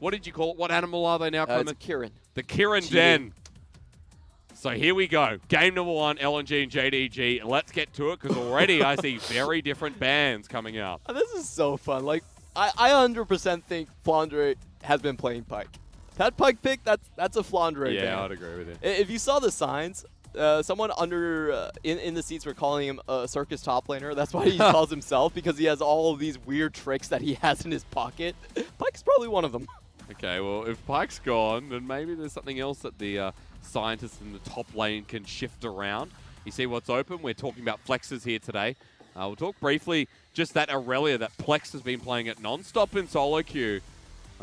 what did you call it? What animal are they now, Clement? It's Kirin. The Kirin Den. So here we go. Game number 1, LNG and JDG. Let's get to it, because already I see very different bands coming out. This is so fun. Like, I 100% think Flande has been playing Pyke. That Pyke pick, that's a Flande ban. Yeah, I'd agree with you. If you saw the signs, someone under in the seats were calling him a circus top laner. That's why he calls himself, because he has all of these weird tricks that he has in his pocket. Pyke's probably one of them. Okay, well, if Pyke's gone, then maybe there's something else that the scientists in the top lane can shift around. You see what's open? We're talking about Flexes here today. We'll talk briefly just that Aurelia that Plex has been playing it non-stop in solo queue.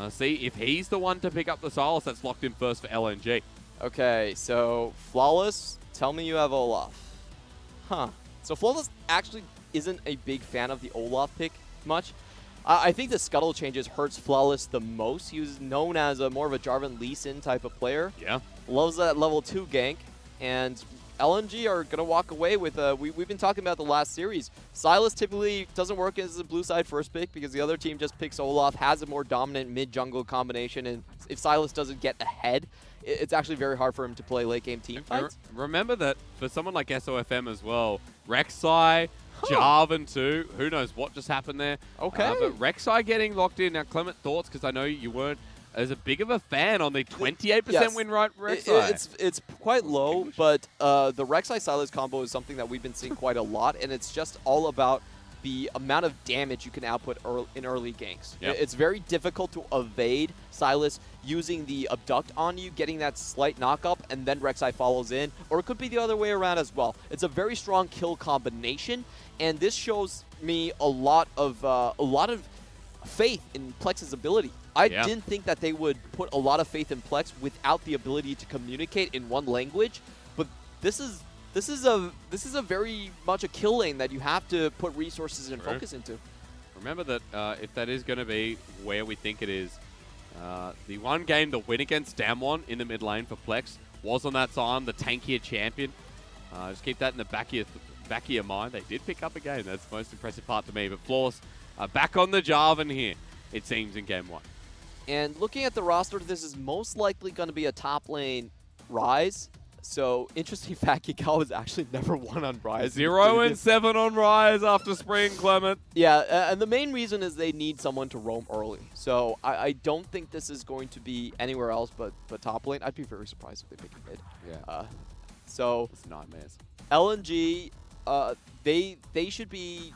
See if he's the one to pick up the Silas that's locked in first for LNG. Okay, so Flawless, tell me you have Olaf. Huh. So Flawless actually isn't a big fan of the Olaf pick much. I think the Scuttle changes hurts Flawless the most. He was known as more of a Jarvan Lee Sin type of player. Yeah. Loves that level 2 gank. And LNG are going to walk away with, we've been talking about the last series. Silas typically doesn't work as a blue side first pick because the other team just picks Olaf, has a more dominant mid-jungle combination, and if Silas doesn't get ahead, it's actually very hard for him to play late game team fights. Remember that for someone like SofM as well, Rek'Sai, Jarvan too, who knows what just happened there. Okay. But Rek'Sai getting locked in. Now, Clement, thoughts? Because I know you weren't as a big of a fan on the 28% win rate Rek'Sai. It's quite low, but the Rek'Sai Silas combo is something that we've been seeing quite a lot, and it's just all about the amount of damage you can output in early ganks. Yep. It's very difficult to evade Silas using the abduct on you, getting that slight knock up, and then Rek'Sai follows in, or it could be the other way around as well. It's a very strong kill combination, and this shows me a lot of faith in Plex's ability. I didn't think that they would put a lot of faith in Plex without the ability to communicate in one language, but this is a very much a kill lane that you have to put resources and focus into. Remember that if that is going to be where we think it is, the one game, the win against Damwon in the mid lane for Plex was on that time, the tankier champion. Just keep that in the back of your mind. They did pick up a game. That's the most impressive part to me. But Flawless back on the Jarvan here, it seems, in game 1. And looking at the roster, this is most likely going to be a top lane Ryze. So, interesting fact, Yagao has actually never won on Ryze. 0-7 on Ryze after spring, Clement. Yeah, and the main reason is they need someone to roam early. So, I don't think this is going to be anywhere else but top lane. I'd be very surprised if they pick a mid. Yeah. So, it's nightmares. LNG, they should be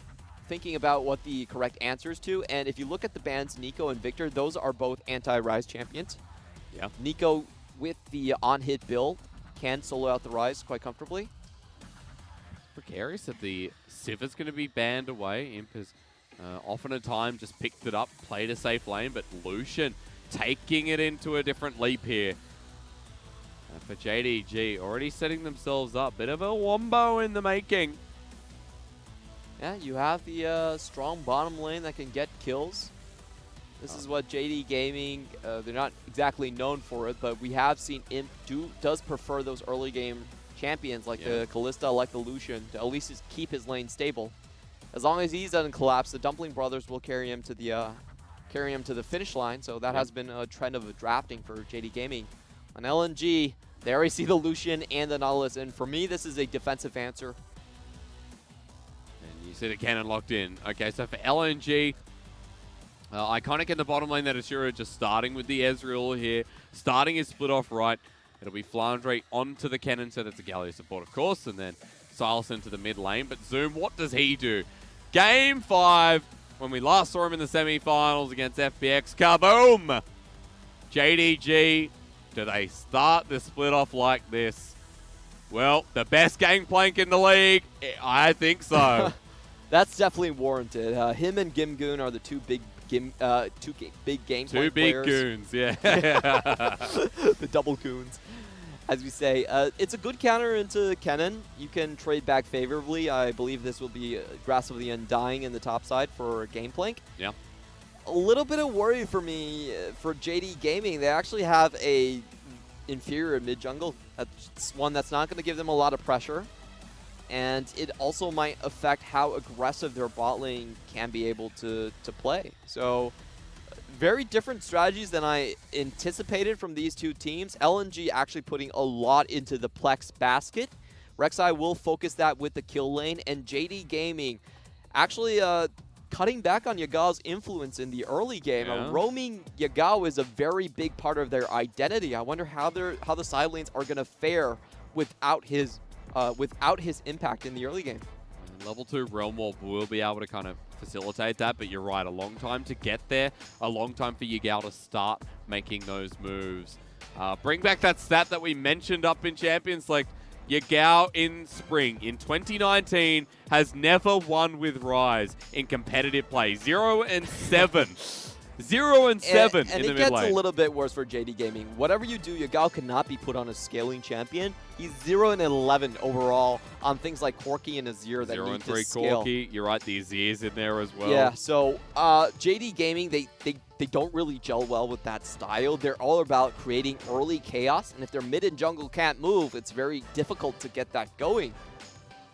thinking about what the correct answers to. And if you look at the bans, Nico and Victor, those are both anti-Ryze champions. Yeah. Nico, with the on-hit build, can solo out the Ryze quite comfortably. Precarious that the Civ is going to be banned away. Imp has often a time just picked it up, played a safe lane, but Lucian taking it into a different leap here. For JDG, already setting themselves up. Bit of a wombo in the making. Yeah, you have the strong bottom lane that can get kills. This is what JD Gaming, they're not exactly known for it, but we have seen Imp does prefer those early game champions like the Kalista, like the Lucian, to at least just keep his lane stable. As long as he doesn't collapse, the Dumpling Brothers will carry him to the finish line. So that has been a trend of drafting for JD Gaming. On LNG, they already see the Lucian and the Nautilus, and for me, this is a defensive answer. And you see the cannon locked in. Okay, so for LNG, Iconic in the bottom lane, that Asura just starting with the Ezreal here, starting his split off right. It'll be Flande onto the cannon, so that's a Galio support, of course, and then Silas into the mid lane. But Zoom, what does he do? Game 5, when we last saw him in the semi-finals against FPX, kaboom! JDG, do they start the split off like this? Well, the best gangplank in the league? I think so. That's definitely warranted. Him and Gimgoon are the two big game Two big players. goons, yeah. The double goons, as we say. It's a good counter into Kennen. You can trade back favorably. I believe this will be Grasp of the Undying in the top side for Gameplank. Yeah. A little bit of worry for me for JD Gaming. They actually have a inferior mid jungle. That's one that's not going to give them a lot of pressure. And it also might affect how aggressive their bot lane can be able to play. So very different strategies than I anticipated from these two teams. LNG actually putting a lot into the Plex basket. Rek'Sai will focus that with the kill lane, and JD Gaming actually cutting back on Yagao's influence in the early game. Yeah. Roaming Yagao is a very big part of their identity. I wonder how the side lanes are going to fare without his impact in the early game. Level 2 Realm Warp will be able to kind of facilitate that, but you're right, a long time to get there, a long time for Yagao to start making those moves. Bring back that stat that we mentioned up in Champions League. Yagao in spring, in 2019, has never won with Rise in competitive play. 0-7. 0-7 in the mid lane. And it gets a little bit worse for JD Gaming. Whatever you do, Yagao cannot be put on a scaling champion. He's 0-11 overall on things like Corki and Azir that need to scale. 0-3 Corki. You're right, the Azir's in there as well. Yeah, so JD Gaming, they don't really gel well with that style. They're all about creating early chaos, and if their mid and jungle can't move, it's very difficult to get that going.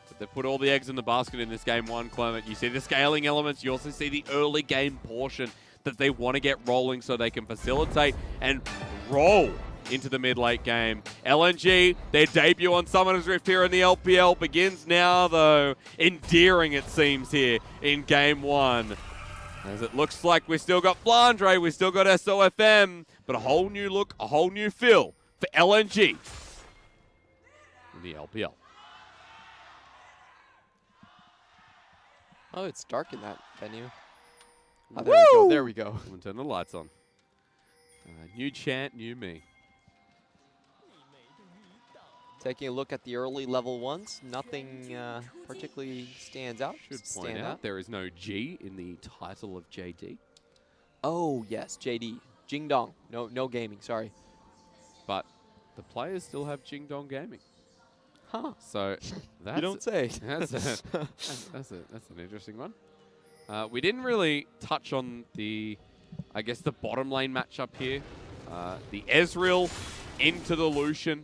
But they put all the eggs in the basket in this game one, Clement. You see the scaling elements. You also see the early game portion that they want to get rolling so they can facilitate and roll into the mid-late game. LNG, their debut on Summoner's Rift here in the LPL begins now, though. Endearing, it seems, here in game one. As it looks like we've still got Flande, we've still got SofM, but a whole new look, a whole new feel for LNG in the LPL. Oh, it's dark in that venue. Oh, there we go. There we go. I'm gonna turn the lights on. New chant, new me. Taking a look at the early level ones, nothing particularly stands out. Should point out there is no G in the title of JD. Oh yes, JD. Jingdong. No gaming. Sorry. But the players still have Jingdong Gaming. Huh. So that's you don't say. That's an interesting one. We didn't really touch on the, I guess, the bottom lane matchup here. The Ezreal into the Lucian.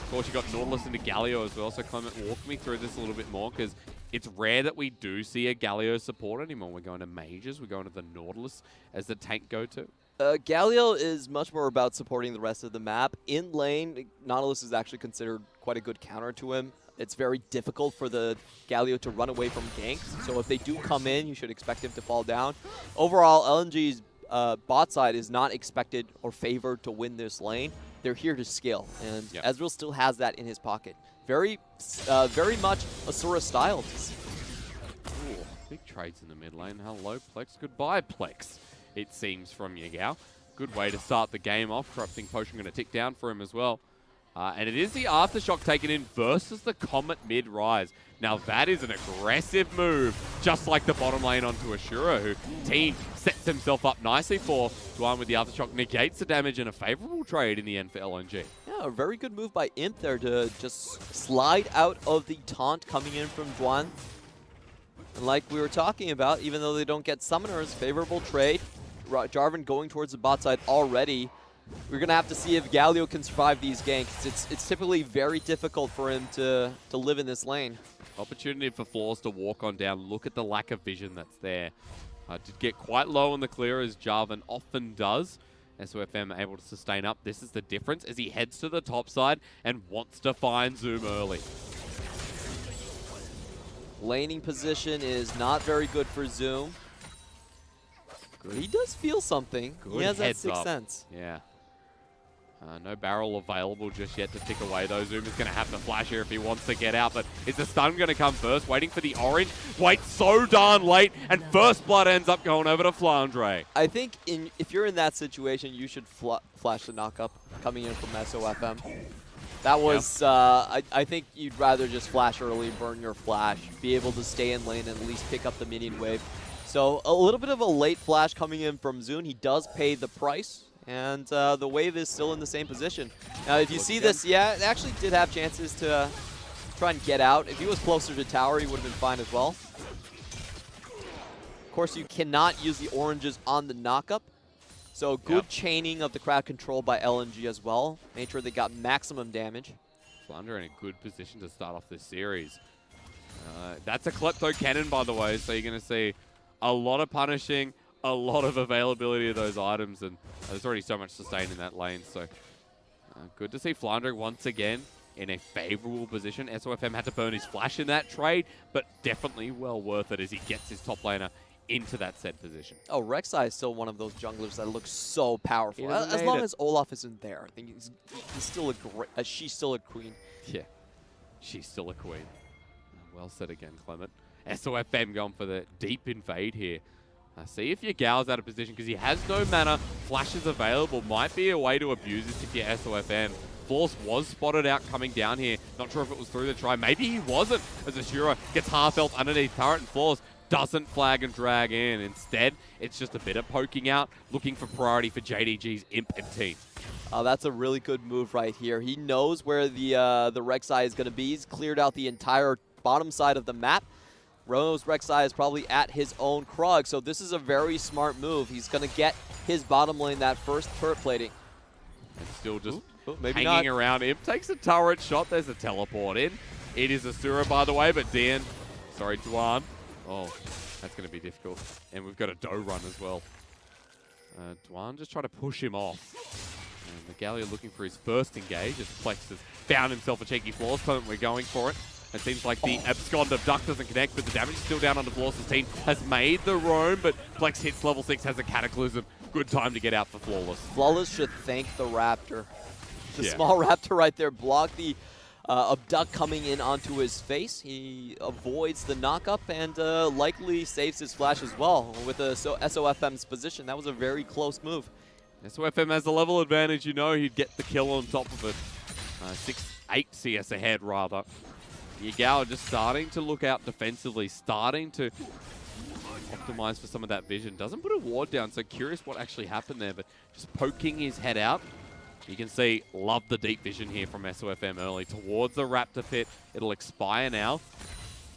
Of course, you got Nautilus into Galio as well. So Clement, walk me through this a little bit more, because it's rare that we do see a Galio support anymore. We're going to Mages. We're going to the Nautilus as the tank go-to. Galio is much more about supporting the rest of the map. In lane, Nautilus is actually considered quite a good counter to him. It's very difficult for the Galio to run away from ganks. So if they do come in, you should expect him to fall down. Overall, LNG's bot side is not expected or favored to win this lane. They're here to scale, and Ezreal still has that in his pocket. Very much Asura style. Ooh, big trades in the mid lane. Hello, Plex. Goodbye, Plex. It seems from Yagao. Good way to start the game off. Corrupting Potion going to tick down for him as well. And it is the Aftershock taken in versus the Comet mid Rise. Now that is an aggressive move, just like the bottom lane onto Asura, who Teeen sets himself up nicely for. Duan with the Aftershock negates the damage, and a favorable trade in the end for LNG. Yeah, a very good move by Imp there to just slide out of the taunt coming in from Duan. And like we were talking about, even though they don't get summoners, favorable trade. Jarvan going towards the bot side already. We're going to have to see if Galio can survive these ganks. It's typically very difficult for him to live in this lane. Opportunity for Floors to walk on down. Look at the lack of vision that's there. Did get quite low on the clear, as Jarvan often does. SofM able to sustain up. This is the difference as he heads to the top side and wants to find Zoom early. Laning position is not very good for Zoom. He does feel something. He has that sixth sense. Yeah. No barrel available just yet to tick away, though. Zoom is going to have to flash here if he wants to get out, but is the stun going to come first? Waiting for the orange. Waits so darn late, and first blood ends up going over to Flande. I think if you're in that situation, you should flash the knockup coming in from SofM. That was, I think you'd rather just flash early, burn your flash, be able to stay in lane and at least pick up the minion wave. So a little bit of a late flash coming in from Zoon. He does pay the price, and the wave is still in the same position. Now, if you see this, yeah, it actually did have chances to try and get out. If he was closer to tower, he would have been fine as well. Of course, you cannot use the oranges on the knockup. So good chaining of the crowd control by LNG as well. Made sure they got maximum damage. Flande in a good position to start off this series. That's a Klepto Cannon, by the way, so you're going to see a lot of punishing, a lot of availability of those items, and there's already so much sustain in that lane. So good to see Flande once again in a favorable position. SofM had to burn his flash in that trade, but definitely well worth it as he gets his top laner into that set position. Oh, Rek'Sai is still one of those junglers that looks so powerful. As long as Olaf isn't there, I think he's still she's still a queen. Yeah, she's still a queen. Well said again, Clement. SofM going for the deep invade here. See if Yagao's out of position because he has no mana. Flash is available. Might be a way to abuse this if you're SofM. Flawless was spotted out coming down here. Not sure if it was through the try. Maybe he wasn't, as Asura gets half-health underneath turret, and Flawless doesn't flag and drag in. Instead, it's just a bit of poking out, looking for priority for JDG's Imp and Teeen. That's a really good move right here. He knows where the Rek'Sai is going to be. He's cleared out the entire bottom side of the map. Rono's Rek'Sai is probably at his own Krug, so this is a very smart move. He's going to get his bottom lane that first turret plating. And still just maybe hanging around. Imp takes a turret shot. There's a teleport in. It is Asura, by the way, but Duan, oh, that's going to be difficult. And we've got a dough run as well. Duan just trying to push him off. And the Gallia looking for his first engage as Plex has found himself a cheeky Flawless moment. We're going for it. It seems like the abscond of Duck doesn't connect, but the damage is still down under Flawless' team. Has made the roam, but Plex hits level 6, has a Cataclysm. Good time to get out for Flawless. Flawless should thank the Raptor. The small Raptor right there blocked the Abduct coming in onto his face. He avoids the knockup and likely saves his flash as well with SofM's position. That was a very close move. SofM has the level advantage. You know he'd get the kill on top of it. 8 CS ahead, rather. Yagao just starting to look out defensively, starting to optimize for some of that vision. Doesn't put a ward down, so curious what actually happened there, but just poking his head out. You can see, love the deep vision here from SofM early towards the Raptor pit. It'll expire now,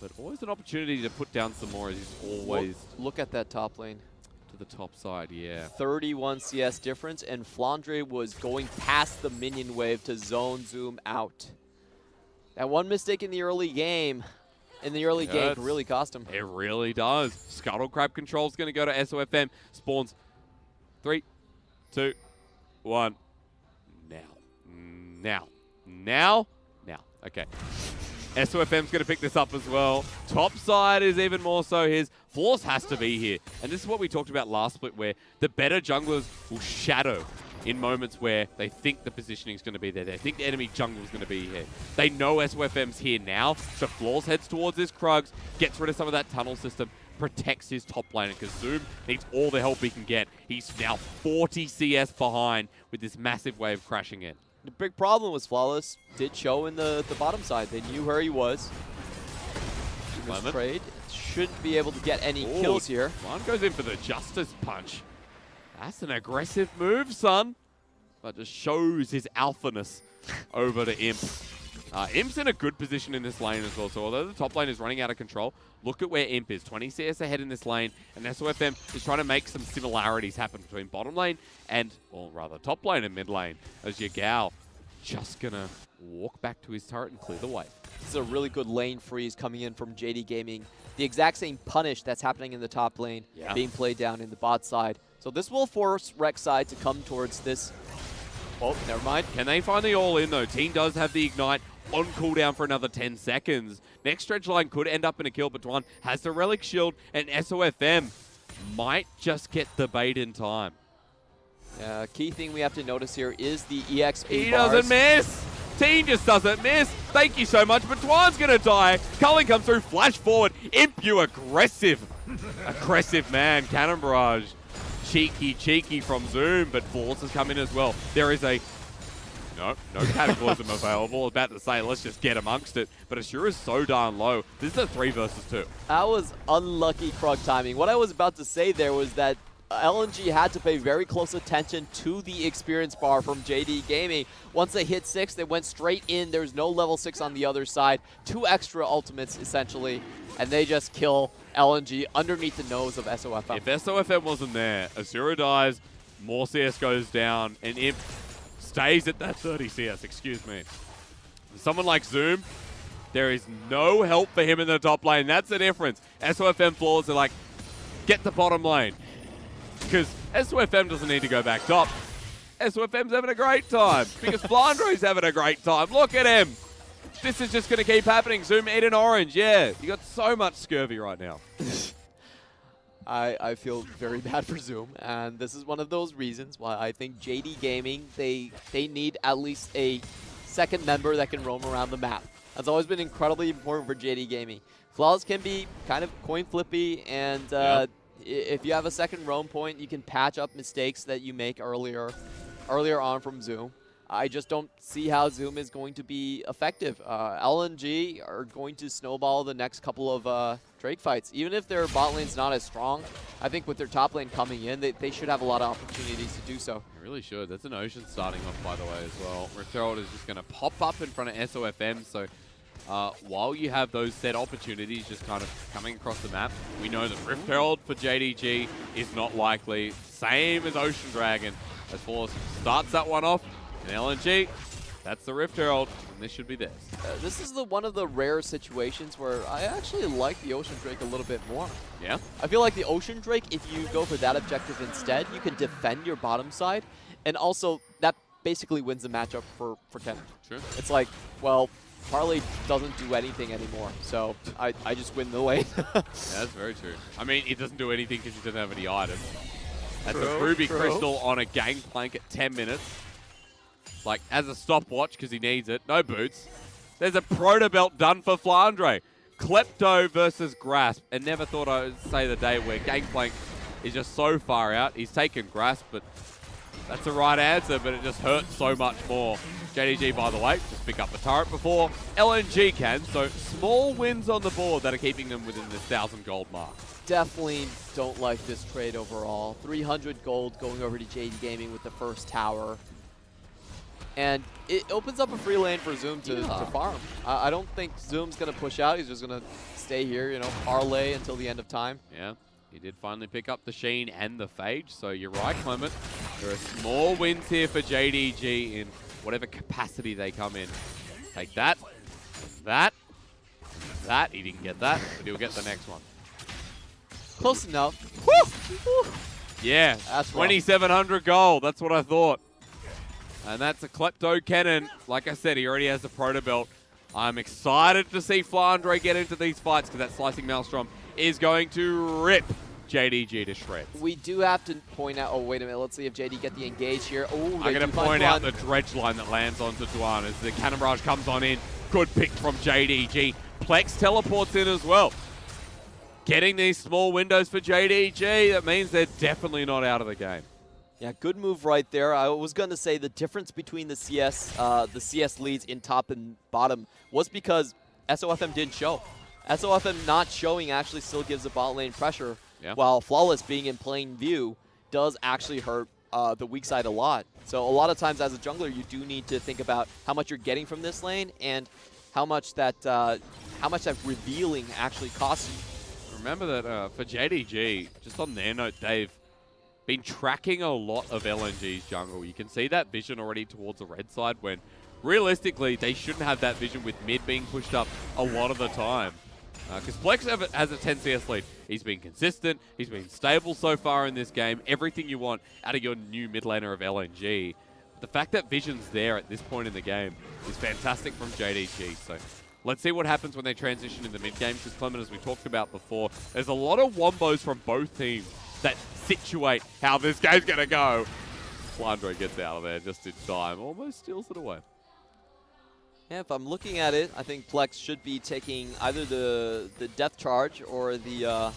but always an opportunity to put down some more as he's always... Look at that top lane. To the top side, yeah. 31 CS difference, and Flande was going past the minion wave to zone zoom out. That one mistake in the early game, could really cost him. It really does. Scuttle Crab control is going to go to SofM. Spawns 3, 2, 1. Now. Okay. SofM's going to pick this up as well. Top side is even more so his. Flawless has to be here. And this is what we talked about last split, where the better junglers will shadow in moments where they think the positioning is going to be there. They think the enemy jungle is going to be here. They know SofM's here now, so Flawless heads towards his Krugs, gets rid of some of that tunnel system, protects his top laner, because Zoom needs all the help he can get. He's now 40 CS behind with this massive wave crashing in. The big problem was Flawless did show in the bottom side. They knew where he was. This trade shouldn't be able to get any kills here. One goes in for the Justice Punch. That's an aggressive move, son. But just shows his alphaness over to Imp. Imp's in a good position in this lane as well. So although the top lane is running out of control, look at where Imp is. 20 CS ahead in this lane. And SofM is trying to make some similarities happen between bottom lane and, or rather, top lane and mid lane. As Yagao just going to walk back to his turret and clear the wave. This is a really good lane freeze coming in from JD Gaming. The exact same punish that's happening in the top lane being played down in the bot side. So this will force Rek'Sai to come towards this. Oh, never mind. Can they find the all-in, though? Teeen does have the Ignite on cooldown for another 10 seconds. Next stretch line could end up in a kill, but Duan has the Relic Shield, and SofM might just get the bait in time. Key thing we have to notice here is the EXP He bars. doesn't miss! Teeen just doesn't miss! Thank you so much, but Duan's gonna die! Culling comes through, flash forward. Imp, you aggressive! Aggressive man, Cannon Barrage. Cheeky from Zoom, but Flawless has come in as well. There is a... No Cataclysm available. About to say, let's just get amongst it. But Asura is so darn low. This is a 3 versus 2. That was unlucky Krug timing. What I was about to say there was that LNG had to pay very close attention to the experience bar from JD Gaming. Once they hit 6, they went straight in. There's no level 6 on the other side. 2 extra ultimates, essentially. And they just kill LNG underneath the nose of SofM. If SofM wasn't there, Asura dies, more CS goes down, and Imp stays at that 30 CS, excuse me. Someone like Zoom, there is no help for him in the top lane. That's the difference. SofM Flawless are like, get the bottom lane. because SofM doesn't need to go back top. SofM's having a great time because Flandre's having a great time. Look at him. This is just going to keep happening. Zoom eat an orange. Yeah, you got so much scurvy right now. I feel very bad for Zoom, and this is one of those reasons why I think JD Gaming, they need at least a second member that can roam around the map. That's always been incredibly important for JD Gaming. Flawless can be kind of coin flippy, and if you have a second roam point, you can patch up mistakes that you make earlier on from Zoom. I just don't see how Zoom is going to be effective. LNG are going to snowball the next couple of Drake fights. Even if their bot lane's not as strong, I think with their top lane coming in, they should have a lot of opportunities to do so. They really should. That's an Ocean starting off, by the way, as well. Rift Herald is just going to pop up in front of SofM, so while you have those set opportunities just kind of coming across the map, we know that Rift Herald for JDG is not likely. Same as Ocean Dragon. As Flawless starts that one off, and LNG, that's the Rift Herald, and this should be theirs. This is one of the rare situations where I actually like the Ocean Drake a little bit more. Yeah? I feel like the Ocean Drake, if you go for that objective instead, you can defend your bottom side, and also that basically wins the matchup for Kennen. True. It's like, well, Parley doesn't do anything anymore, so I just win the lane. Yeah, that's very true. I mean, it doesn't do anything because he doesn't have any items. That's a Ruby Crystal on a Gangplank at 10 minutes. Like, as a stopwatch, because he needs it. No boots. There's a Proto Belt done for Flandre. Klepto versus Grasp. And never thought I would say the day where Gangplank is just so far out. He's taken Grasp, but that's the right answer, but it just hurts so much more. JDG, by the way, just pick up the turret before LNG can. So small wins on the board that are keeping them within this 1,000 gold mark. Definitely don't like this trade overall. 300 gold going over to JD Gaming with the first tower. And it opens up a free lane for Zoom to farm. I don't think Zoom's going to push out. He's just going to stay here, you know, parlay until the end of time. Yeah, he did finally pick up the Sheen and the Phage. So you're right, Clement. There are small wins here for JDG in whatever capacity they come in. Take that. That. He didn't get that, but he'll get the next one. Close enough. Woo! Yeah, that's 2,700 gold. That's what I thought. And that's a Klepto Kennen. Like I said, he already has the Proto Belt. I'm excited to see Flandre get into these fights because that Slicing Maelstrom is going to rip JDG to shreds. We do have to point out, oh, wait a minute. Let's see if JD get the engage here. Oh, I'm going to point out the dredge line that lands onto Duan as the Cannon Barrage comes on in. Good pick from JDG. Plex teleports in as well. Getting these small windows for JDG, that means they're definitely not out of the game. Yeah, good move right there. I was going to say the difference between the CS leads in top and bottom was because SofM didn't show. SofM not showing actually still gives the bot lane pressure, while Flawless being in plain view does actually hurt the weak side a lot. So a lot of times as a jungler, you do need to think about how much you're getting from this lane and how much that revealing actually costs you. Remember that for JDG, just on their note, they've been tracking a lot of LNG's jungle. You can see that vision already towards the red side when realistically they shouldn't have that vision with mid being pushed up a lot of the time. Because Plex has a 10 CS lead. He's been consistent. He's been stable so far in this game. Everything you want out of your new mid laner of LNG. But the fact that vision's there at this point in the game is fantastic from JDG. So let's see what happens when they transition in the mid game. Because Clement, as we talked about before, there's a lot of wombos from both teams that situate how this game's going to go. Flandre gets out of there just in time. Almost steals it away. Yeah, if I'm looking at it, I think Plex should be taking either the Death Charge or the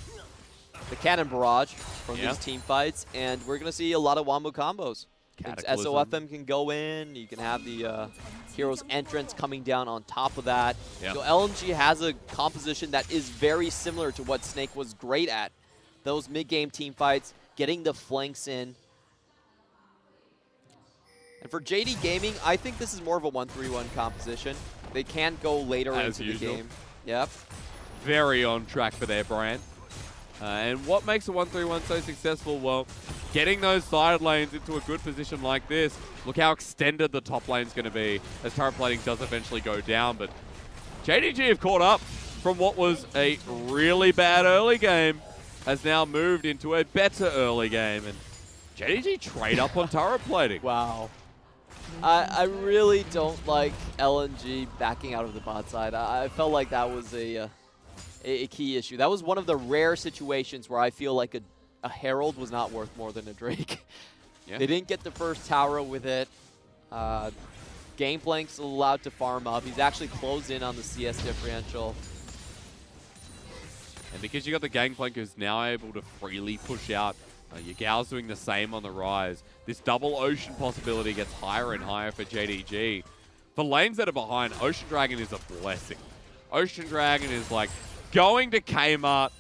Cannon Barrage from these team fights, and we're going to see a lot of wombo combos. SofM can go in, you can have the Hero's Entrance coming down on top of that. So LNG has a composition that is very similar to what Snake was great at. Those mid-game team fights, getting the flanks in. And for JD Gaming, I think this is more of a 1-3-1 composition. They can go later into the game. Yep. Very on track for their brand. And what makes a 1-3-1 so successful? Well, getting those side lanes into a good position like this. Look how extended the top lane's going to be as turret plating does eventually go down. But JDG have caught up from what was a really bad early game. has now moved into a better early game, and JDG trade up on turret plating. Wow. I really don't like LNG backing out of the bot side. I felt like that was a key issue. That was one of the rare situations where I feel like a Herald was not worth more than a Drake. Yeah. They didn't get the first tower with it. Gameplank's allowed to farm up. He's actually closed in on the CS differential. And because you got the Gangplank who's now able to freely push out, Yagao's doing the same on the rise. This double Ocean possibility gets higher and higher for JDG. For lanes that are behind, Ocean Dragon is a blessing. Ocean Dragon is like going to Kmart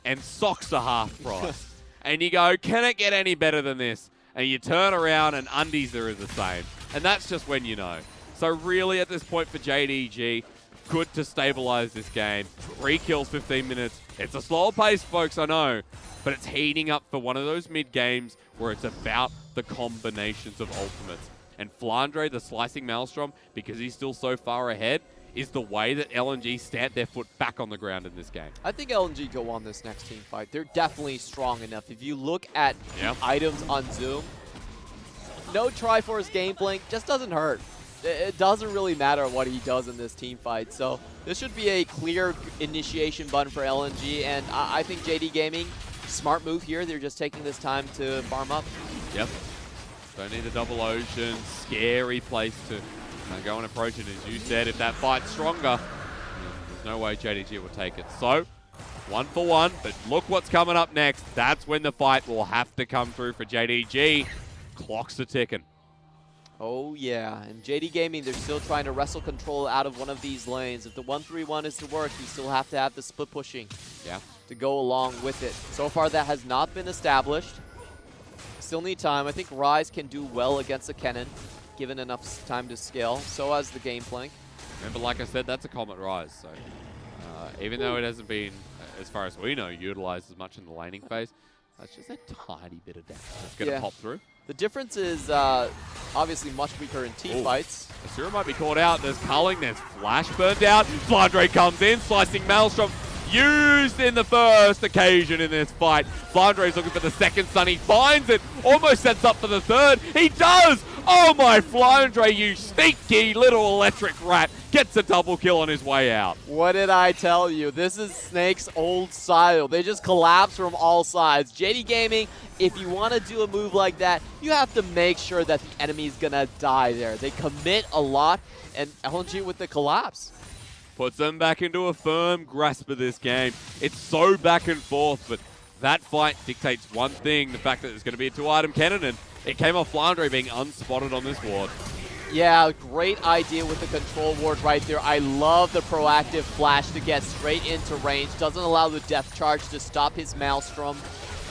and socks are half price. And you go, can it get any better than this? And you turn around and undies are the same. And that's just when you know. So really at this point for JDG, good to stabilize this game. 3 kills, 15 minutes. It's a slower pace, folks, I know. But it's heating up for one of those mid games where it's about the combinations of ultimates. And Flande, the slicing Maelstrom, because he's still so far ahead, is the way that LNG stamp their foot back on the ground in this game. I think LNG go on this next team fight. They're definitely strong enough. If you look at items on Zoom, no Triforce Gameplank just doesn't hurt. It doesn't really matter what he does in this team fight. So this should be a clear initiation button for LNG. And I think JD Gaming, smart move here. They're just taking this time to farm up. Yep. Don't need a double Ocean. Scary place to go and approach it. As you said, if that fight's stronger, there's no way JDG will take it. So, 1 for 1, but look what's coming up next. That's when the fight will have to come through for JDG. Clocks are ticking. Oh yeah, and JD Gaming, they're still trying to wrestle control out of one of these lanes. If the 1-3-1 is to work, you still have to have the split pushing to go along with it. So far, that has not been established. Still need time. I think Rise can do well against the Kennen, given enough time to scale. So has the Gameplank. Remember, like I said, that's a Comet Rise. So even though it hasn't been, as far as we know, utilized as much in the laning phase, that's just a tiny bit of damage that's going to pop through. The difference is obviously much weaker in team fights. Asura might be caught out. There's culling. There's flash burned out. Flande comes in, slicing Maelstrom. Used in the first occasion in this fight. Flandre's looking for the second stun. He finds it. Almost sets up for the third. He does! Oh my Flandre, you sneaky little electric rat. Gets a double kill on his way out. What did I tell you? This is Snake's old style. They just collapse from all sides. JD Gaming, if you want to do a move like that, you have to make sure that the enemy's going to die there. They commit a lot, and LNG with the collapse puts them back into a firm grasp of this game. It's so back and forth, but that fight dictates one thing, the fact that there's going to be a 2-item cannon, and it came off Flandre being unspotted on this ward. Yeah, great idea with the control ward right there. I love the proactive flash to get straight into range. Doesn't allow the death charge to stop his Maelstrom.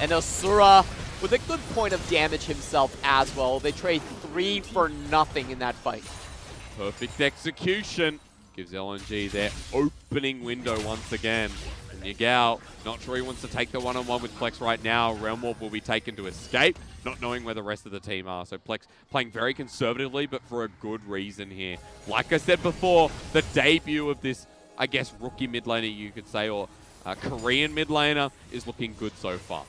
And Asura with a good point of damage himself as well. They trade 3 for nothing in that fight. Perfect execution. Gives LNG their opening window once again. And Yagao, not sure he wants to take the one-on-one with Plex right now. Realm Warp will be taken to escape, not knowing where the rest of the team are. So Plex playing very conservatively, but for a good reason here. Like I said before, the debut of this, I guess, rookie mid laner, you could say, or Korean mid laner, is looking good so far.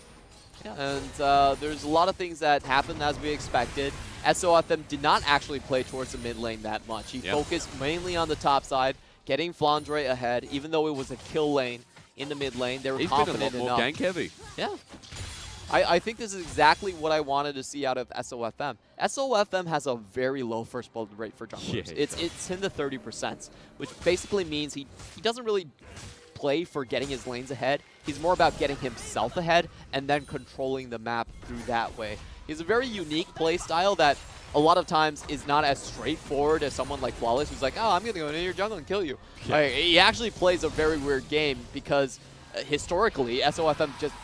Yeah, and there's a lot of things that happened as we expected. SofM did not actually play towards the mid lane that much. He focused mainly on the top side, getting Flandre ahead, even though it was a kill lane in the mid lane. They were confident enough. He's been a lot more gank heavy. Yeah. I think this is exactly what I wanted to see out of SofM. SofM has a very low first blood rate for junglers. Yeah, it's in the 30%, which basically means he doesn't really play for getting his lanes ahead. He's more about getting himself ahead and then controlling the map through that way. He's a very unique play style that a lot of times is not as straightforward as someone like Flawless, who's like, oh, I'm going to go into your jungle and kill you. Yeah. Like, he actually plays a very weird game because historically, SofM just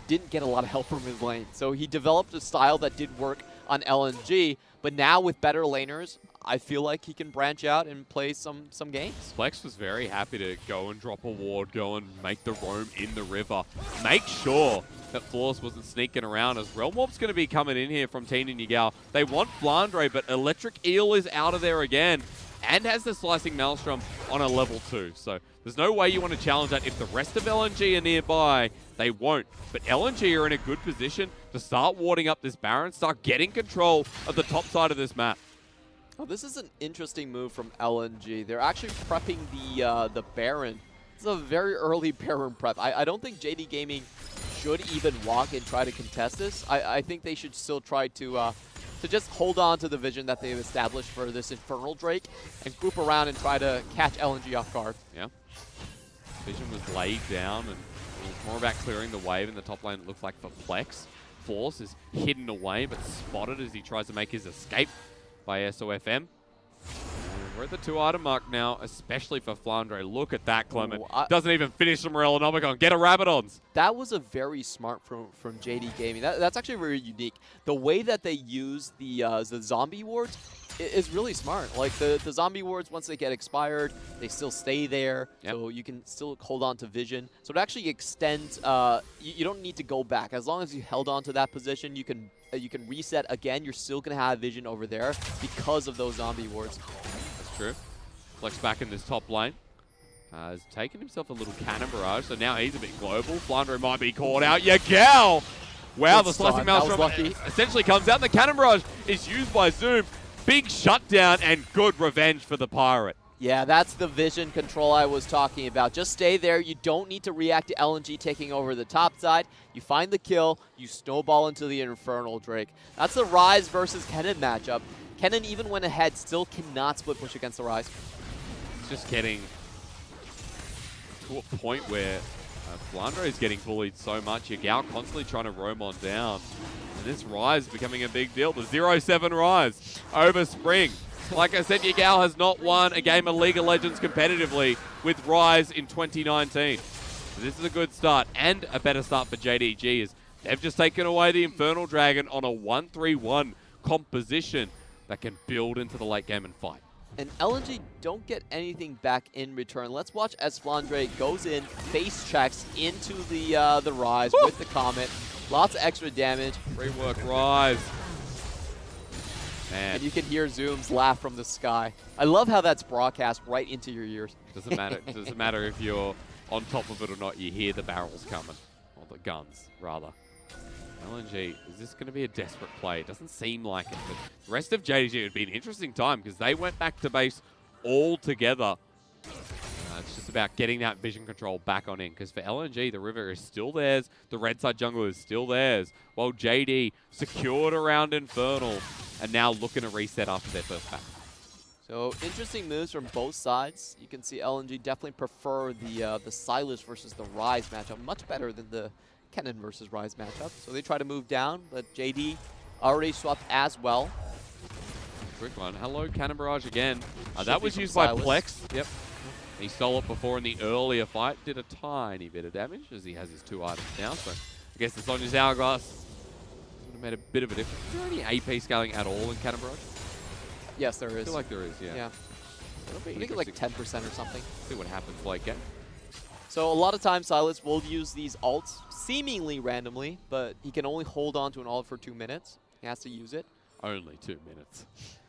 didn't get a lot of help from his lane. So he developed a style that did work on LNG, but now with better laners, I feel like he can branch out and play some games. Plex was very happy to go and drop a ward, go and make the roam in the river. Make sure that Flawless wasn't sneaking around, as Realm Warp's going to be coming in here from Teeen and Yagao. They want Flandre, but Electric Eel is out of there again and has the slicing Maelstrom. on a level 2. So there's no way you want to challenge that. If the rest of LNG are nearby, they won't. But LNG are in a good position to start warding up this Baron, start getting control of the top side of this map. Oh, this is an interesting move from LNG. They're actually prepping the Baron. It's a very early Baron prep. I don't think JD Gaming should even walk and try to contest this. I think they should still try to just hold on to the vision that they've established for this Infernal Drake and group around and try to catch LNG off guard. Yeah. Vision was laid down, and it was more about clearing the wave in the top lane, it looks like, for Plex. Force is hidden away, but spotted as he tries to make his escape by SofM. We're at the 2-item mark now, especially for Flande. Look at that, Clement. Ooh, doesn't even finish the Morellonomicon. Get a Rabadons. That was a very smart from JD Gaming. That's actually very unique. The way that they use the zombie wards is really smart. Like the zombie wards, once they get expired, they still stay there. Yep. So you can still hold on to vision. So it actually extends. You don't need to go back. As long as you held on to that position, you can reset again. You're still gonna have vision over there because of those zombie wards. True. Flex back in this top lane. Has taken himself a little cannon barrage, so now he's a bit global. Flande might be caught out. Yagao! Wow, the slicing maelstrom essentially comes out, and the cannon barrage is used by Zoom. Big shutdown and good revenge for the Pirate. Yeah, that's the vision control I was talking about. Just stay there. You don't need to react to LNG taking over the top side. You find the kill. You snowball into the Infernal Drake. That's the Ryze versus Kennen matchup. Kennen even went ahead, still cannot split push against the Ryze. It's just getting to a point where Flande is getting bullied so much. Yagao constantly trying to roam on down. And this Ryze becoming a big deal. The 0-7 Ryze over Spring. Like I said, Yagao has not won a game of League of Legends competitively with Ryze in 2019. So this is a good start, and a better start for JDG as they've just taken away the Infernal Dragon on a 1-3-1 composition that can build into the late game and fight. And LNG don't get anything back in return. Let's watch as Flande goes in, face checks into the Ryze with the Comet. Lots of extra damage. Great work, Ryze. Man. And you can hear Zoom's laugh from the sky. I love how that's broadcast right into your ears. Doesn't matter. Doesn't matter if you're on top of it or not. You hear the barrels coming, or the guns rather. LNG, is this going to be a desperate play? It doesn't seem like it, but the rest of JDG would be an interesting time because they went back to base all together. It's just about getting that vision control back on in because for LNG, the river is still theirs, the red side jungle is still theirs, while JD secured around Infernal and now looking to reset after their first pack. So interesting moves from both sides. You can see LNG definitely prefer the Sylas versus the Ryze matchup much better than the Kennen versus Ryze matchup. So they try to move down, but JD already swapped as well. Quick one. Hello, Cannon Barrage again. That was used by Plex. Yep. He stole it before in the earlier fight. Did a tiny bit of damage as he has his 2 items now. So I guess it's on his hourglass. Would have made a bit of a difference. Is there any AP scaling at all in Cannon Barrage? Yes, there is. I feel like there is, yeah. I think it's like 10% or something. See what happens late game. So a lot of times Sylas will use these ults seemingly randomly, but he can only hold on to an ult for 2 minutes. He has to use it. Only 2 minutes.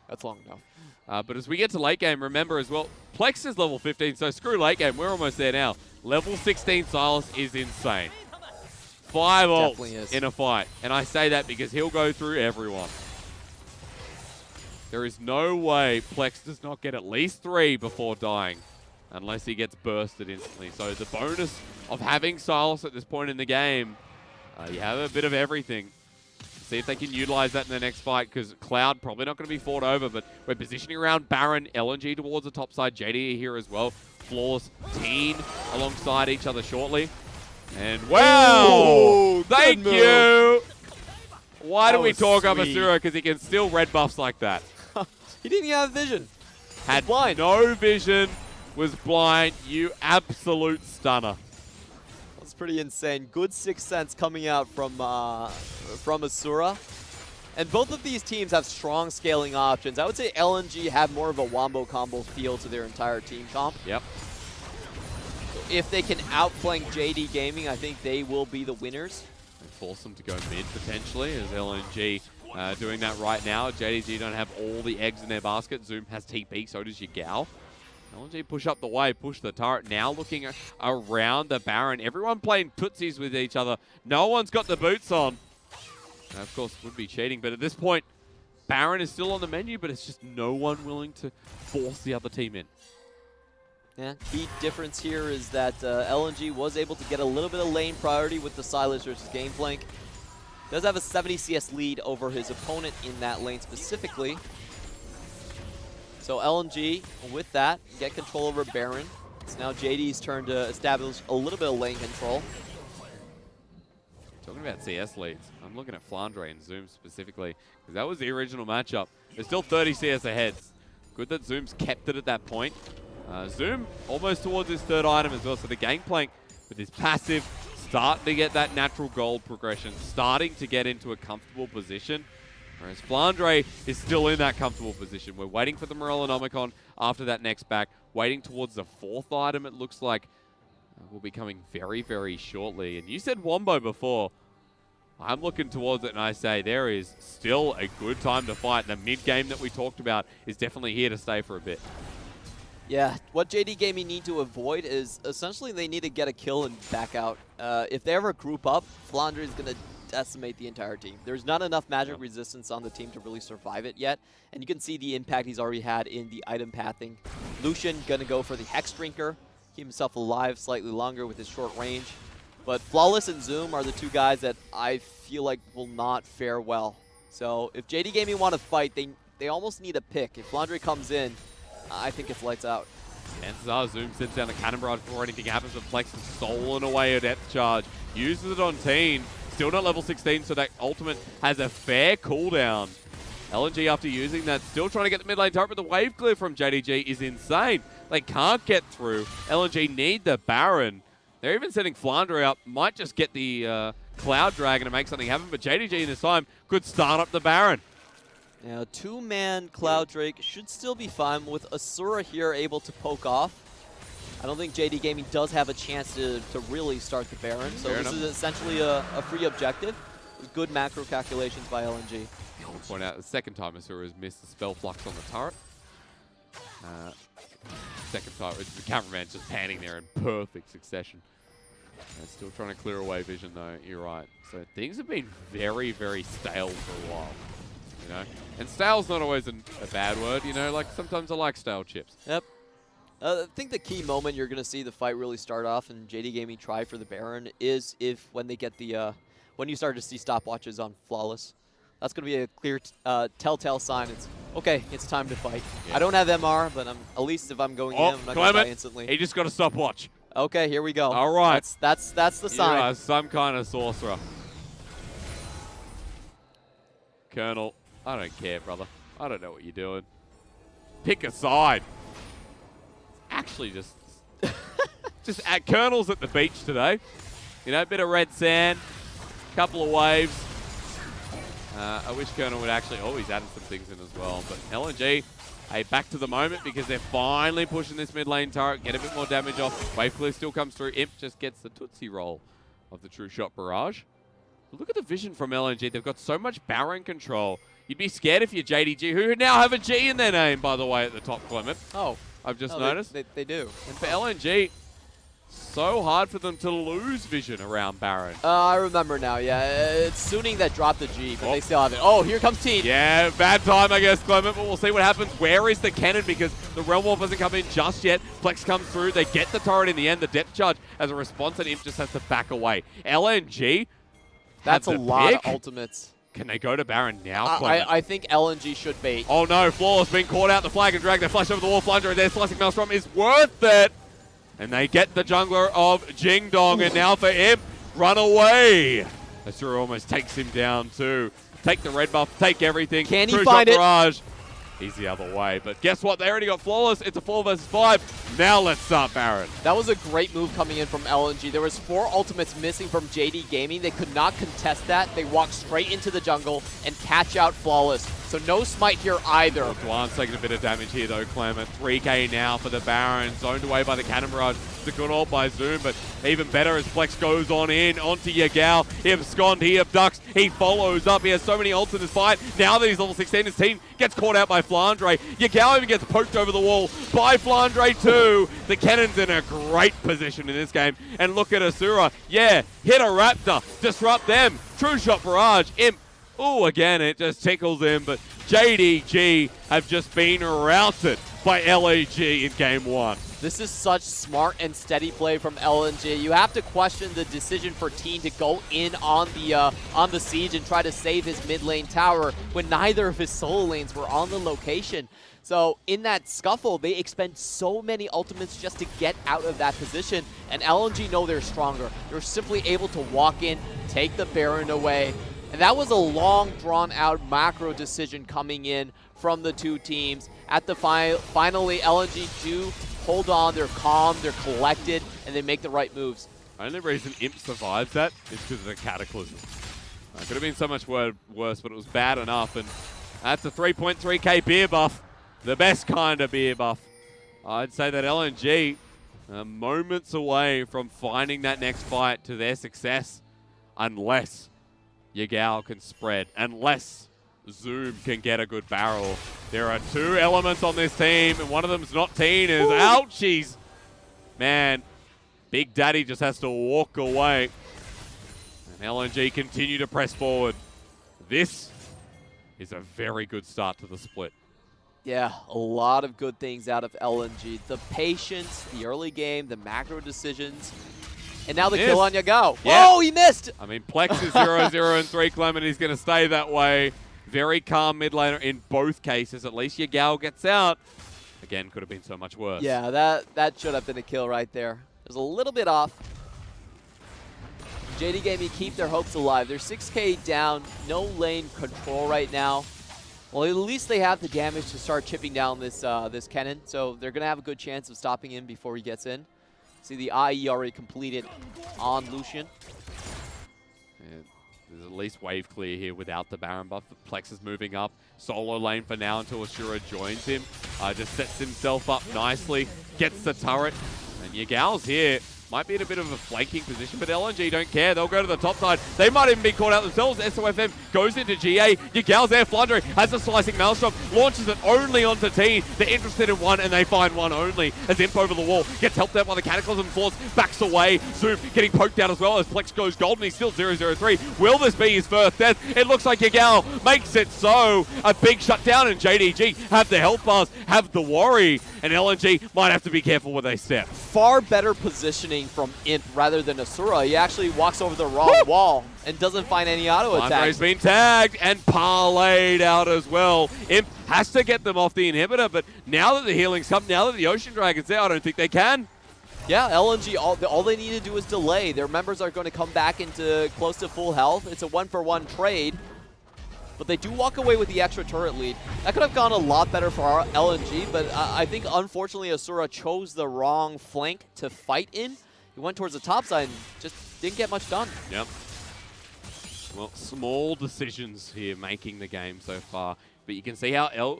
That's long enough. But as we get to late game, remember as well, Plex is level 15, so screw late game. We're almost there now. Level 16 Sylas is insane. 5 ults in a fight. And I say that because he'll go through everyone. There is no way Plex does not get at least 3 before dying. Unless he gets bursted instantly. So the bonus of having Sylas at this point in the game, you have a bit of everything. See if they can utilize that in the next fight, because Cloud probably not going to be fought over, but we're positioning around Baron, LNG towards the top side, JD here as well. Flawless, Teeen alongside each other shortly. And wow! Ooh, thank you! Why do we talk up Asura? Because he can steal red buffs like that. He didn't even have vision. Had blind. No vision. Was blind, you absolute stunner. That's pretty insane. Good 6th sense coming out from Asura. And both of these teams have strong scaling options. I would say LNG have more of a wombo combo feel to their entire team comp. Yep. So if they can outflank JD Gaming, I think they will be the winners. And force them to go mid potentially, as LNG doing that right now. JDG don't have all the eggs in their basket. Zoom has TP, so does Yagao. LNG push up the wave, push the turret. Now looking around the Baron. Everyone playing tootsies with each other. No one's got the boots on. Now, of course, would be cheating, but at this point, Baron is still on the menu, but it's just no one willing to force the other team in. Yeah, key difference here is that LNG was able to get a little bit of lane priority with the Silas versus Gameplank. Does have a 70 CS lead over his opponent in that lane specifically. So LNG, with that, get control over Baron. It's now JD's turn to establish a little bit of lane control. Talking about CS leads, I'm looking at Flande and Zoom specifically, because that was the original matchup. There's still 30 CS ahead. Good that Zoom's kept it at that point. Zoom almost towards his third item as well, so the Gangplank with his passive starting to get that natural gold progression, starting to get into a comfortable position. Whereas Flande is still in that comfortable position. We're waiting for the Morellonomicon after that next back. Waiting towards the fourth item, it looks like will be coming very, very shortly. And you said Wombo before. I'm looking towards it and I say there is still a good time to fight. The mid game that we talked about is definitely here to stay for a bit. Yeah, what JD Gaming need to avoid is essentially they need to get a kill and back out. If they ever group up, Flande is going to decimate the entire team. There's not enough magic resistance on the team to really survive it yet, and you can see the impact he's already had in the item pathing. Lucian going to go for the Hex Drinker, keep himself alive slightly longer with his short range. But Flawless and Zoom are the two guys that I feel like will not fare well. So if JD Gaming want to fight, they almost need a pick. If Flande comes in, I think it's lights out. Chances are Zoom sends down the Cannon Barrage before anything happens, but Plex is stolen away a depth charge. Uses it on Teeen. Still not level 16, so that ultimate has a fair cooldown. LNG, after using that, still trying to get the mid lane turret, but the wave clear from JDG is insane. They can't get through. LNG need the Baron. They're even sending Flande out. Might just get the Cloud Dragon to make something happen, but JDG in this time could start up the Baron. Now, two-man Cloud Drake should still be fine with Asura here able to poke off. I don't think JD Gaming does have a chance to really start the Baron, so this is essentially a free objective. Good macro calculations by LNG. I'll point out the second time Asura has missed the spell flux on the turret. Second time, the cameraman's just panning there in perfect succession. Still trying to clear away vision though, you're right. So things have been very, very stale for a while. You know, and stale's not always a bad word, you know, like sometimes I like stale chips. Yep. I think the key moment you're going to see the fight really start off and JD Gaming try for the Baron is when they get the, when you start to see stopwatches on Flawless. That's going to be a clear telltale sign. It's, okay, it's time to fight. Yeah. I don't have MR, but at least if I'm going in, I'm not going to die instantly. He just got a stopwatch. Okay, here we go. All right. That's the sign. You are some kind of sorcerer. Colonel. I don't care, brother. I don't know what you're doing. Pick a side. Actually, just at Colonel's at the beach today. You know, a bit of red sand, couple of waves. I wish Colonel would actually always add some things in as well. But LNG, hey, back to the moment because they're finally pushing this mid lane turret, get a bit more damage off. Wave clear still comes through. Imp just gets the Tootsie Roll of the True Shot Barrage. Look at the vision from LNG. They've got so much Baron control. You'd be scared if you're JDG, who now have a G in their name, by the way, at the top, Clement. Oh. I've just noticed. They do. And for LNG, so hard for them to lose vision around Baron. I remember now, yeah. It's Suning that dropped the G, but they still have it. Oh, here comes Teeen. Yeah, bad time, I guess, Clement, but we'll see what happens. Where is the cannon? Because the Realm Wolf hasn't come in just yet. Plex comes through. They get the turret in the end. The depth charge as a response, and Imp just has to back away. LNG, that's a lot of ultimates. Can they go to Baron now, Clement? I think LNG should bait. Oh no, Flawless being caught out. The flag and drag. They flash over the wall. Flande and their slicing Maelstrom is worth it. And they get the jungler of Jing Dong. And now for Imp, run away. Asura almost takes him down too. Take the red buff, take everything. Can he find it? Barrage. He's the other way. But guess what? They already got Flawless. It's a 4 versus 5. Now let's start Baron. That was a great move coming in from LNG. There was 4 ultimates missing from JD Gaming. They could not contest that. They walked straight into the jungle and catch out Flawless. So no smite here either. Duan's taking a bit of damage here though, Clement. 3k now for the Baron. Zoned away by the Cannon Barrage. a good ult by Zoom, but even better as Plex goes on in, onto Yagao. He abscond, he abducts, he follows up. He has so many ults in this fight. Now that he's level 16, his team gets caught out by Flande. Yagao even gets poked over the wall by Flande too. The Cannon's in a great position in this game. And look at Asura. Yeah, hit a Raptor, disrupt them. True shot barrage, Imp. Oh, again, it just tickles him, but JDG have just been routed by LNG in game 1. This is such smart and steady play from LNG. You have to question the decision for Teeen to go in on the siege and try to save his mid lane tower when neither of his solo lanes were on the location. So in that scuffle, they expend so many ultimates just to get out of that position, and LNG know they're stronger. They're simply able to walk in, take the Baron away, and that was a long, drawn-out macro decision coming in from the two teams. At the finally, LNG do hold on, they're calm, they're collected, and they make the right moves. The only reason Imp survives that is because of the Cataclysm. It could have been so much worse, but it was bad enough, and that's a 3.3k beer buff. The best kind of beer buff. I'd say that LNG are moments away from finding that next fight to their success, unless Yagao can spread, unless Zoom can get a good barrel. There are two elements on this team, and one of them's not Teeen. Is ouchies. Man, Big Daddy just has to walk away. And LNG continue to press forward. This is a very good start to the split. Yeah, a lot of good things out of LNG. The patience, the early game, the macro decisions, and now the kill on Yagao. Yeah. Oh, he missed! I mean, Plex is 0-0 and 3 Clement. He's going to stay that way. Very calm mid laner in both cases. At least Yagao gets out. Again, could have been so much worse. Yeah, that should have been a kill right there. It was a little bit off. JD Gaming keep their hopes alive. They're 6k down, no lane control right now. Well, at least they have the damage to start chipping down this this cannon, so they're going to have a good chance of stopping him before he gets in. See the IE already completed on Lucian. Yeah, there's at least wave clear here without the Baron buff. The Plex is moving up. Solo lane for now until Asura joins him. Just sets himself up nicely, gets the turret, and Yagao's here. Might be in a bit of a flanking position, but LNG don't care. They'll go to the top side. They might even be caught out themselves. SofM goes into GA. Yagao's there. Flande has a slicing maelstrom. Launches it only onto Teeen. They're interested in one, and they find one only. As Imp over the wall gets helped out by the Cataclysm Force. Backs away. Zoom getting poked out as well as Plex goes golden. He's still 0-0-3. Will this be his first death? It looks like Yagao makes it so. A big shutdown, and JDG have the health bars, have the worry, and LNG might have to be careful where they step. Far better positioning from Imp rather than Asura. He actually walks over the wrong wall and doesn't find any auto attacks. Andre's been tagged and parlayed out as well. Imp has to get them off the inhibitor, but now that the healing's come, now that the Ocean Dragon's there, I don't think they can. Yeah, LNG, all they need to do is delay. Their members are going to come back into close to full health. It's a 1-for-1 trade. But they do walk away with the extra turret lead. That could have gone a lot better for our LNG, but I think unfortunately Asura chose the wrong flank to fight in. He went towards the top side and just didn't get much done. Yep. Well, small decisions here making the game so far. But you can see how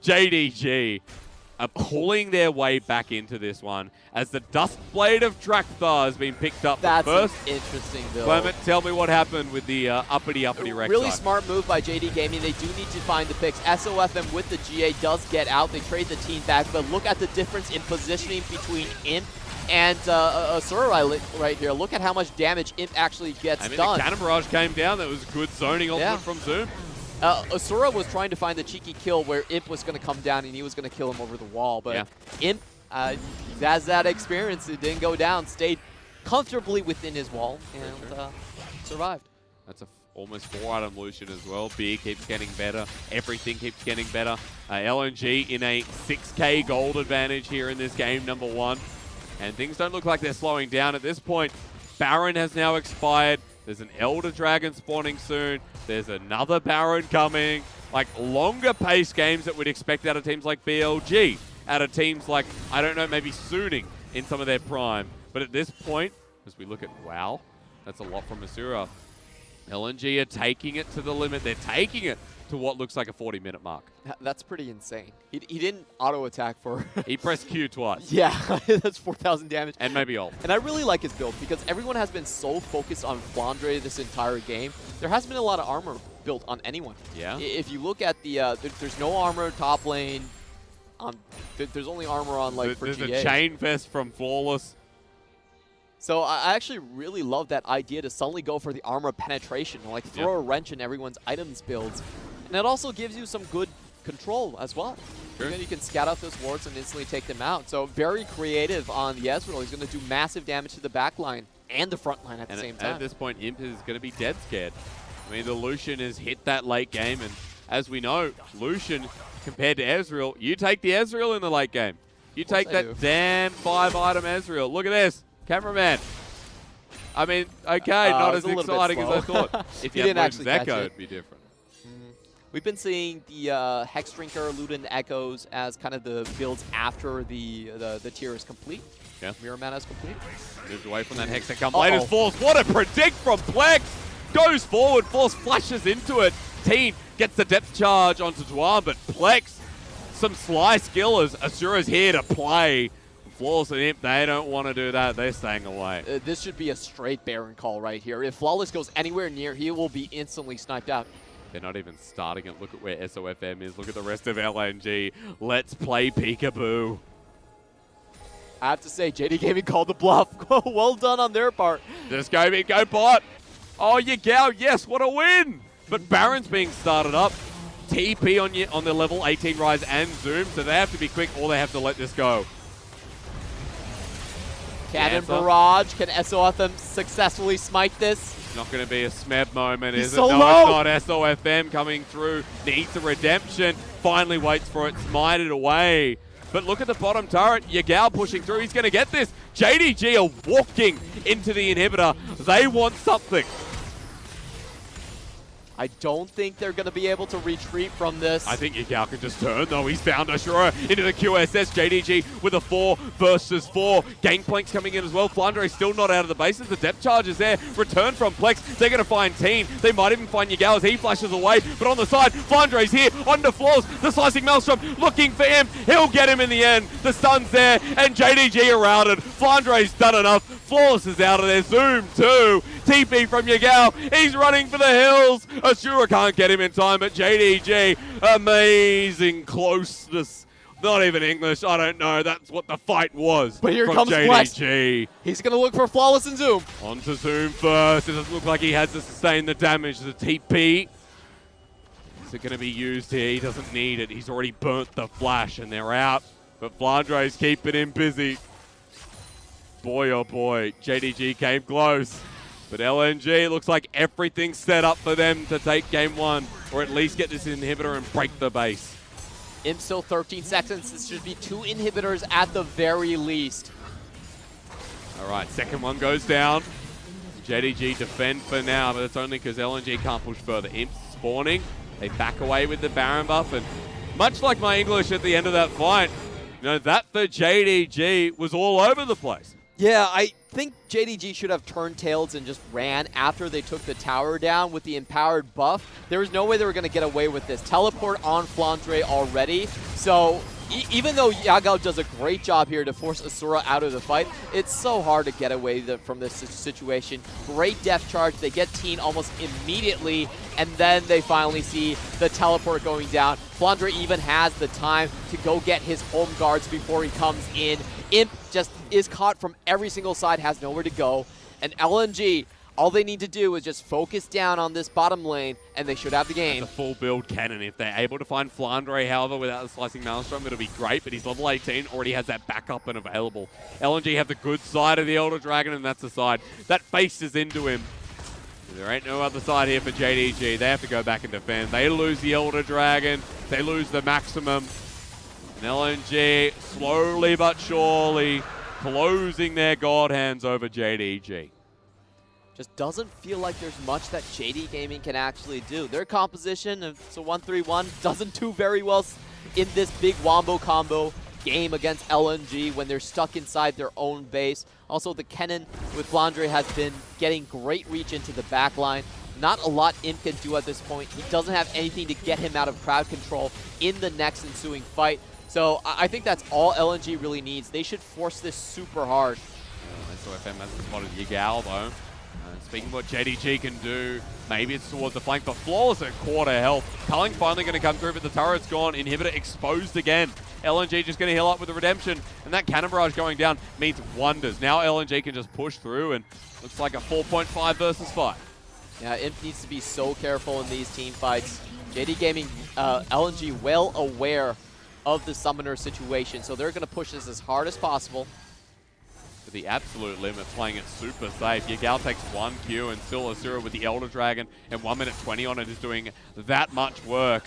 JDG are pulling their way back into this one as the Duskblade of Trakthar has been picked up. That's first. Interesting, Bill. Clement, tell me what happened with the uppity Rex. Really smart move by JD Gaming. They do need to find the picks. SofM with the GA does get out. They trade the team back, but look at the difference in positioning between Imp and Asura right here. Look at how much damage Imp actually gets done. The cannon barrage came down. That was good zoning ultimate from Zoom. Asura was trying to find the cheeky kill where Imp was going to come down and he was going to kill him over the wall. But Imp has that experience. It didn't go down. Stayed comfortably within his wall and survived. That's a almost 4-item Lucian as well. Beer keeps getting better. Everything keeps getting better. LNG in a 6k gold advantage here in this game, number 1. And things don't look like they're slowing down at this point. Baron has now expired. There's an Elder Dragon spawning soon. There's another Baron coming. Like longer pace games that we'd expect out of teams like BLG. Out of teams like, I don't know, maybe Suning in some of their prime. But at this point, as we look at WoW, that's a lot from Asura. LNG are taking it to the limit. They're taking it to what looks like a 40-minute mark. That's pretty insane. He didn't auto-attack for... He pressed Q twice. Yeah, that's 4,000 damage. And maybe ult. And I really like his build because everyone has been so focused on Flande this entire game. There hasn't been a lot of armor built on anyone. Yeah. If you look at the... there's no armor top lane. There's only armor on, like, for There's GA. a chain vest from Flawless. So I actually really love that idea to suddenly go for the armor penetration, like throw a wrench in everyone's items builds. And it also gives you some good control as well. Sure. You can scout out those wards and instantly take them out. So very creative on the Ezreal. He's going to do massive damage to the back line and the front line at the same time. At this point, Imp is going to be dead scared. I mean, the Lucian has hit that late game, and as we know, Lucian compared to Ezreal, you take the Ezreal in the late game. You take that damn 5-item Ezreal. Look at this. Cameraman. I mean, okay, not as exciting as I thought. If you had Luden's Echo, it'd be different. We've been seeing the Hex Drinker, Luden Echoes as kind of the builds after the tier is complete. Yeah. Mirror Mana is complete. Moved away from that Hex that comes later. Force, what a predict from Plex! Goes forward, Force flashes into it. Teeen gets the depth charge onto Duan, but Plex, some sly skill as Asura's here to play. Flawless and Imp, they don't want to do that. They're staying away. This should be a straight Baron call right here. If Flawless goes anywhere near, he will be instantly sniped out. They're not even starting it. Look at where SofM is. Look at the rest of LNG. Let's play peekaboo. I have to say, JD Gaming called the bluff. Well done on their part. Just go big, go bot. Oh, Yagao, yes, what a win. But Baron's being started up. TP on the level 18 rise and zoom, so they have to be quick or they have to let this go. Cannon Barrage. Can SofM successfully smite this? It's not going to be a Smeb moment, is it? So No, low. it's not. SofM coming through. Needs a redemption. Finally waits for it. Smite it away. But look at the bottom turret. Yagao pushing through. He's going to get this. JDG are walking into the inhibitor. They want something. I don't think they're going to be able to retreat from this. I think Yagao can just turn, though. He's found Asura into the QSS. JDG with a 4 versus 4. Gangplank's coming in as well. Flande still not out of the bases. The depth charge is there. Return from Plex. They're going to find Teeen. They might even find Yagao as he flashes away. But on the side, Flande's here. Onto Floors. The slicing Maelstrom looking for him. He'll get him in the end. The stun's there. And JDG are routed. Flande's done enough. Flawless is out of there. Zoom 2. TP from Yagao. He's running for the hills. Asura can't get him in time, but JDG, amazing closeness. Not even English, I don't know. That's what the fight was. But here from comes JDG. He's going to look for Flawless and Zoom. On to Zoom first. It doesn't look like he has to sustain the damage. The TP. Is it going to be used here? He doesn't need it. He's already burnt the flash, and they're out. But Flandre's keeping him busy. Boy, oh boy, JDG came close. But LNG looks like everything's set up for them to take game 1, or at least get this inhibitor and break the base. Imp still 13 seconds. This should be 2 inhibitors at the very least. All right, second one goes down. JDG defend for now, but it's only because LNG can't push further. Imp spawning. They back away with the Baron buff, and much like my English at the end of that fight, you know, that for JDG was all over the place. Yeah, I think JDG should have turned tails and just ran after they took the tower down with the empowered buff. There was no way they were going to get away with this. Teleport on Flande already. So even though Yagao does a great job here to force Asura out of the fight, it's so hard to get away from this situation. Great depth charge. They get Teeen almost immediately, and then they finally see the teleport going down. Flande even has the time to go get his home guards before he comes in. Imp just is caught from every single side, has nowhere to go. And LNG, all they need to do is just focus down on this bottom lane, and they should have the game. That's a full build cannon. If they're able to find Flande, however, without the slicing Maelstrom, it'll be great, but he's level 18, already has that backup and available. LNG have the good side of the Elder Dragon, and that's the side that faces into him. There ain't no other side here for JDG. They have to go back and defend. They lose the Elder Dragon. They lose the maximum. And LNG, slowly but surely, closing their god hands over JDG. Just doesn't feel like there's much that JD Gaming can actually do. Their composition, it's a 1-3-1, doesn't do very well in this big wombo combo game against LNG when they're stuck inside their own base. Also, the Kennen with Flande has been getting great reach into the backline. not a lot Imp can do at this point. He doesn't have anything to get him out of crowd control in the next ensuing fight. So I think that's all LNG really needs. They should force this super hard. SofM has spotted Yagao though. Speaking of what JDG can do, maybe it's towards the flank, but Flawless at quarter health. Culling finally going to come through, but the turret's gone. Inhibitor exposed again. LNG just going to heal up with the Redemption, and that Cannon Barrage going down means wonders. Now LNG can just push through, and looks like a 4.5 versus 5. Yeah, Imp needs to be so careful in these team fights. JD Gaming, LNG well aware of the Summoner situation, so they're going to push this as hard as possible. To the absolute limit, playing it super safe. Yagao takes 1 Q, and still Asura with the Elder Dragon, and 1 minute 20 on it is doing that much work.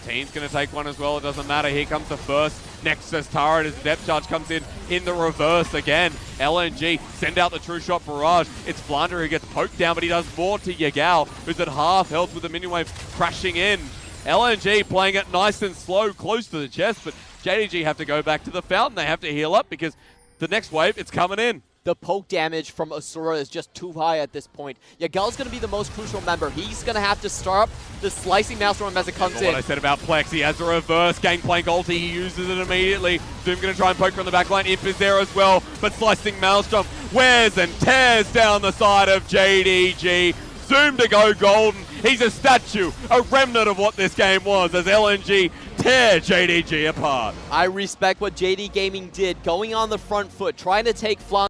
Teen's going to take one as well, it doesn't matter. Here comes the first Nexus turret as Depth Charge comes in the reverse again. LNG send out the True Shot Barrage. It's Flande who gets poked down, but he does more to Yagao, who's at half health with the minion wave crashing in. LNG playing it nice and slow, close to the chest, but JDG have to go back to the fountain. They have to heal up because the next wave, it's coming in. The poke damage from Asura is just too high at this point. Yagao's going to be the most crucial member. He's going to have to start up the slicing Maelstrom as it comes in. What I said about Plex, he has a reverse Gangplank ulti, he uses it immediately. Zoom going to try and poke from the back line. Imp is there as well, but slicing Maelstrom wears and tears down the side of JDG. Zoom to go golden. He's a statue, a remnant of what this game was as LNG tear JDG apart. I respect what JD Gaming did, going on the front foot, trying to take Flande